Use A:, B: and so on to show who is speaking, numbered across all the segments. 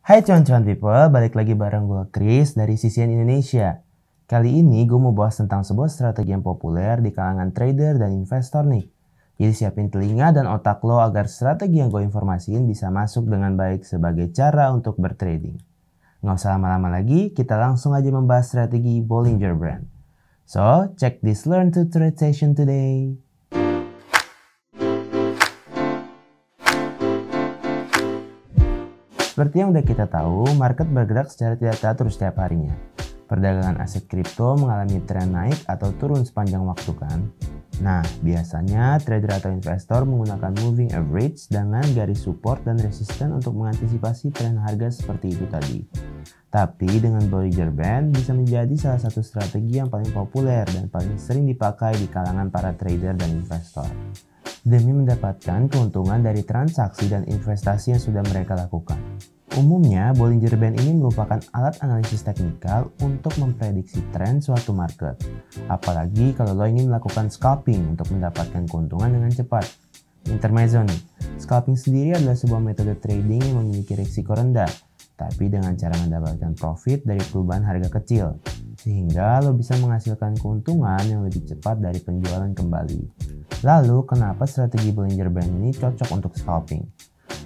A: Hai cuan-cuan people, balik lagi bareng gue Chris dari CCN Indonesia. Kali ini gue mau bahas tentang sebuah strategi yang populer di kalangan trader dan investor nih. Jadi siapin telinga dan otak lo agar strategi yang gue informasiin bisa masuk dengan baik sebagai cara untuk bertrading. Nggak usah lama-lama lagi, kita langsung aja membahas strategi Bollinger Band. So, check this Learn to Trade session today. Seperti yang udah kita tahu, market bergerak secara tidak teratur setiap harinya. Perdagangan aset kripto mengalami tren naik atau turun sepanjang waktu kan? Nah, biasanya trader atau investor menggunakan moving average dengan garis support dan resisten untuk mengantisipasi tren harga seperti itu tadi. Tapi dengan Bollinger Band bisa menjadi salah satu strategi yang paling populer dan paling sering dipakai di kalangan para trader dan investor. Demi mendapatkan keuntungan dari transaksi dan investasi yang sudah mereka lakukan. Umumnya, Bollinger Band ini merupakan alat analisis teknikal untuk memprediksi tren suatu market. Apalagi kalau lo ingin melakukan scalping untuk mendapatkan keuntungan dengan cepat. Intermezzo nih, scalping sendiri adalah sebuah metode trading yang memiliki risiko rendah, tapi dengan cara mendapatkan profit dari perubahan harga kecil, sehingga lo bisa menghasilkan keuntungan yang lebih cepat dari penjualan kembali. Lalu, kenapa strategi Bollinger Band ini cocok untuk scalping?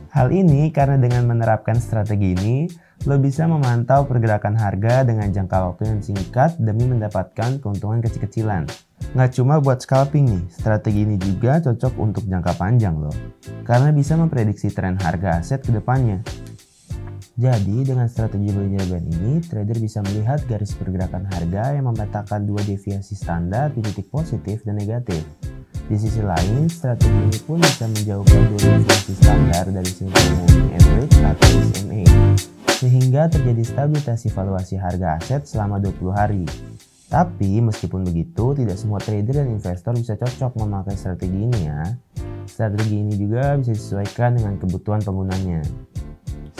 A: Hal ini karena dengan menerapkan strategi ini, lo bisa memantau pergerakan harga dengan jangka waktu yang singkat demi mendapatkan keuntungan kecil-kecilan. Nggak cuma buat scalping nih, strategi ini juga cocok untuk jangka panjang loh, karena bisa memprediksi tren harga aset ke depannya. Jadi dengan strategi Bollinger Band ini, trader bisa melihat garis pergerakan harga yang memetakan dua deviasi standar di titik positif dan negatif. Di sisi lain, strategi ini pun bisa menjauhkan dua deviasi standar dari simple moving average atau SMA, sehingga terjadi stabilisasi valuasi harga aset selama 20 hari. Tapi meskipun begitu, tidak semua trader dan investor bisa cocok memakai strategi ini ya. Strategi ini juga bisa disesuaikan dengan kebutuhan penggunanya.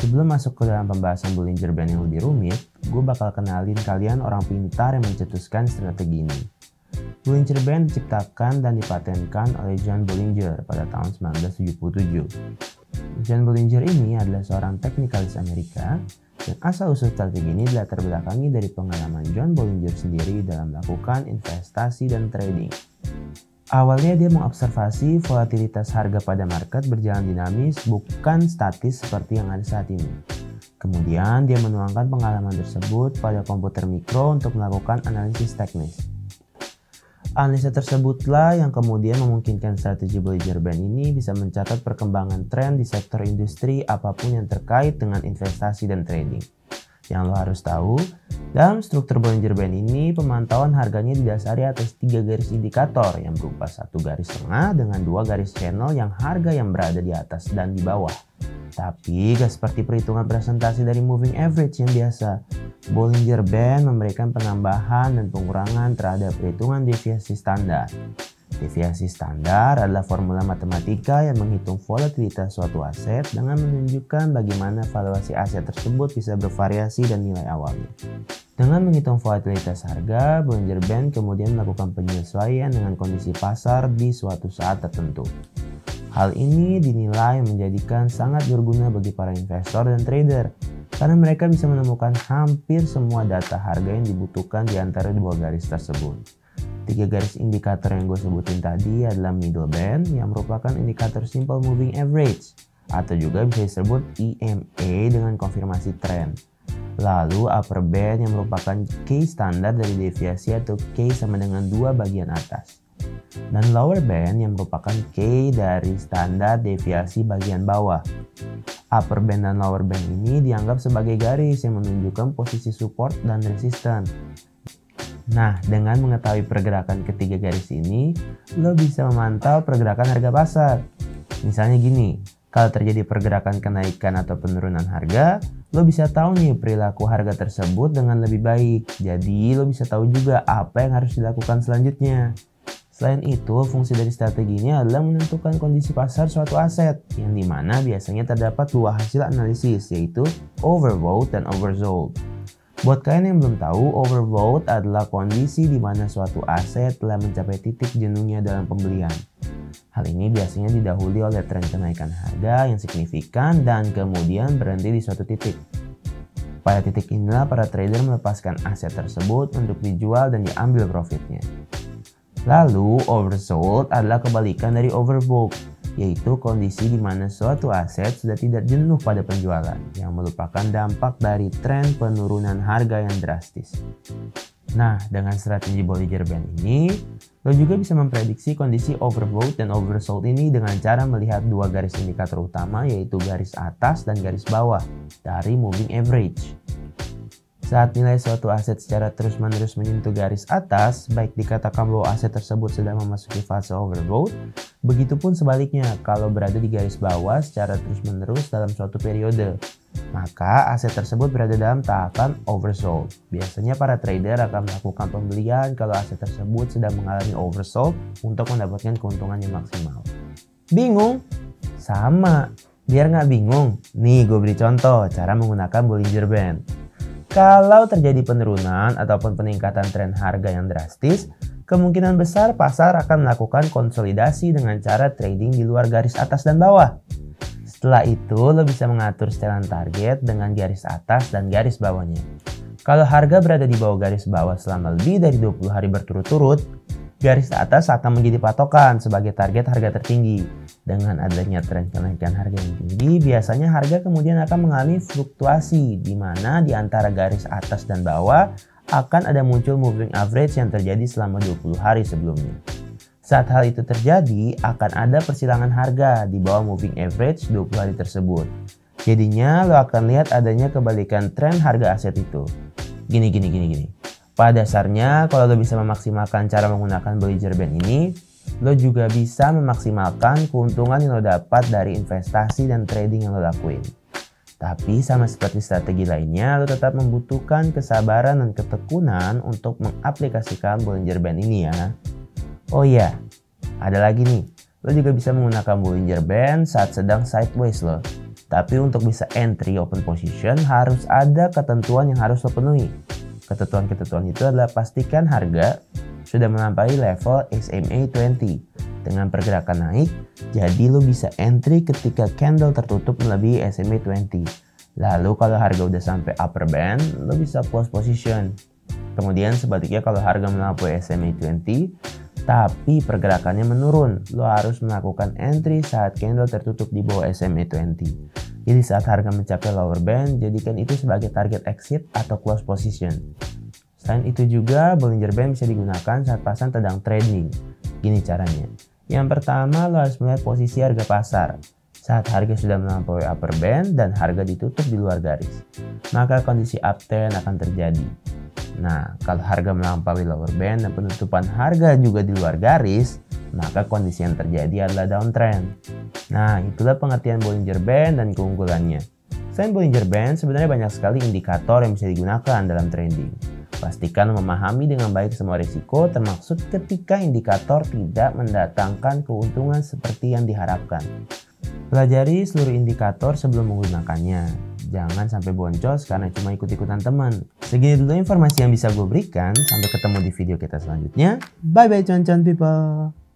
A: Sebelum masuk ke dalam pembahasan Bollinger Band yang lebih rumit, gue bakal kenalin kalian orang pintar yang mencetuskan strategi ini. Bollinger Band diciptakan dan dipatenkan oleh John Bollinger pada tahun 1977. John Bollinger ini adalah seorang teknikalis Amerika, dan asal-usul strategi ini dilatar belakangi dari pengalaman John Bollinger sendiri dalam melakukan investasi dan trading. Awalnya dia mengobservasi volatilitas harga pada market berjalan dinamis, bukan statis seperti yang ada saat ini. Kemudian dia menuangkan pengalaman tersebut pada komputer mikro untuk melakukan analisis teknis. Analisa tersebutlah yang kemudian memungkinkan strategi Bollinger Band ini bisa mencatat perkembangan tren di sektor industri apapun yang terkait dengan investasi dan trading. Yang lo harus tahu, dalam struktur Bollinger Band ini pemantauan harganya didasari atas 3 garis indikator yang berupa satu garis tengah dengan 2 garis channel yang harga yang berada di atas dan di bawah. Tapi gak seperti perhitungan presentasi dari moving average yang biasa. Bollinger Band memberikan penambahan dan pengurangan terhadap perhitungan deviasi standar. Deviasi standar adalah formula matematika yang menghitung volatilitas suatu aset dengan menunjukkan bagaimana valuasi aset tersebut bisa bervariasi dan nilai awalnya. Dengan menghitung volatilitas harga, Bollinger Band kemudian melakukan penyesuaian dengan kondisi pasar di suatu saat tertentu. Hal ini dinilai menjadikan sangat berguna bagi para investor dan trader, karena mereka bisa menemukan hampir semua data harga yang dibutuhkan di antara dua garis tersebut. 3 garis indikator yang gue sebutin tadi adalah middle band yang merupakan indikator simple moving average atau juga bisa disebut EMA dengan konfirmasi tren. Lalu upper band yang merupakan K standar dari deviasi atau K sama dengan 2 bagian atas. Dan lower band yang merupakan K dari standar deviasi bagian bawah. Upper band dan lower band ini dianggap sebagai garis yang menunjukkan posisi support dan resistance. Nah, dengan mengetahui pergerakan ketiga garis ini, lo bisa memantau pergerakan harga pasar. Misalnya gini, kalau terjadi pergerakan kenaikan atau penurunan harga, lo bisa tahu nih perilaku harga tersebut dengan lebih baik. Jadi, lo bisa tahu juga apa yang harus dilakukan selanjutnya. Selain itu, fungsi dari strategi ini adalah menentukan kondisi pasar suatu aset, yang dimana biasanya terdapat 2 hasil analisis, yaitu overbought dan oversold. Buat kalian yang belum tahu, overbought adalah kondisi di mana suatu aset telah mencapai titik jenuhnya dalam pembelian. Hal ini biasanya didahului oleh tren kenaikan harga yang signifikan dan kemudian berhenti di suatu titik. Pada titik inilah para trader melepaskan aset tersebut untuk dijual dan diambil profitnya. Lalu, oversold adalah kebalikan dari overbought, yaitu kondisi di mana suatu aset sudah tidak jenuh pada penjualan, yang merupakan dampak dari tren penurunan harga yang drastis. Nah, dengan strategi Bollinger Band ini, lo juga bisa memprediksi kondisi overbought dan oversold ini dengan cara melihat dua garis indikator utama, yaitu garis atas dan garis bawah dari moving average. Saat nilai suatu aset secara terus-menerus menyentuh garis atas, baik dikatakan bahwa aset tersebut sedang memasuki fase overbought, begitupun sebaliknya kalau berada di garis bawah secara terus-menerus dalam suatu periode, maka aset tersebut berada dalam tahapan oversold. Biasanya para trader akan melakukan pembelian kalau aset tersebut sedang mengalami oversold untuk mendapatkan keuntungan yang maksimal. Bingung? Sama. Biar nggak bingung, nih gue beri contoh cara menggunakan Bollinger Band. Kalau terjadi penurunan ataupun peningkatan tren harga yang drastis, kemungkinan besar pasar akan melakukan konsolidasi dengan cara trading di luar garis atas dan bawah. Setelah itu, lo bisa mengatur setelan target dengan garis atas dan garis bawahnya. Kalau harga berada di bawah garis bawah selama lebih dari 20 hari berturut-turut, garis atas akan menjadi patokan sebagai target harga tertinggi. Dengan adanya tren kenaikan harga yang tinggi, biasanya harga kemudian akan mengalami fluktuasi di mana di antara garis atas dan bawah akan ada muncul moving average yang terjadi selama 20 hari sebelumnya. Saat hal itu terjadi, akan ada persilangan harga di bawah moving average 20 hari tersebut. Jadinya lo akan lihat adanya kebalikan tren harga aset itu. Gini. Pada dasarnya, kalau lo bisa memaksimalkan cara menggunakan Bollinger Band ini, lo juga bisa memaksimalkan keuntungan yang lo dapat dari investasi dan trading yang lo lakuin. Tapi sama seperti strategi lainnya, lo tetap membutuhkan kesabaran dan ketekunan untuk mengaplikasikan Bollinger Band ini ya. Oh iya, ada lagi nih, lo juga bisa menggunakan Bollinger Band saat sedang sideways lo. Tapi untuk bisa entry open position harus ada ketentuan yang harus lo penuhi. Ketentuan-ketentuan itu adalah pastikan harga sudah melampaui level SMA 20 dengan pergerakan naik, jadi lo bisa entry ketika candle tertutup melebihi SMA 20. Lalu kalau harga udah sampai upper band, lo bisa close position. Kemudian sebaliknya kalau harga melampaui SMA 20 tapi pergerakannya menurun, lo harus melakukan entry saat candle tertutup di bawah SMA 20. Jadi saat harga mencapai lower band, jadikan itu sebagai target exit atau close position. Selain itu juga, Bollinger Band bisa digunakan saat pasar sedang trading. Gini caranya. Yang pertama, lo harus melihat posisi harga pasar. Saat harga sudah melampaui upper band dan harga ditutup di luar garis, maka kondisi uptrend akan terjadi. Nah, kalau harga melampaui lower band dan penutupan harga juga di luar garis, maka kondisi yang terjadi adalah downtrend. Nah, itulah pengertian Bollinger Band dan keunggulannya. Selain Bollinger Band, sebenarnya banyak sekali indikator yang bisa digunakan dalam trading. Pastikan memahami dengan baik semua risiko, termasuk ketika indikator tidak mendatangkan keuntungan seperti yang diharapkan. Pelajari seluruh indikator sebelum menggunakannya. Jangan sampai boncos karena cuma ikut-ikutan teman. Segini dulu informasi yang bisa gue berikan. Sampai ketemu di video kita selanjutnya. Bye-bye cuan-cuan people.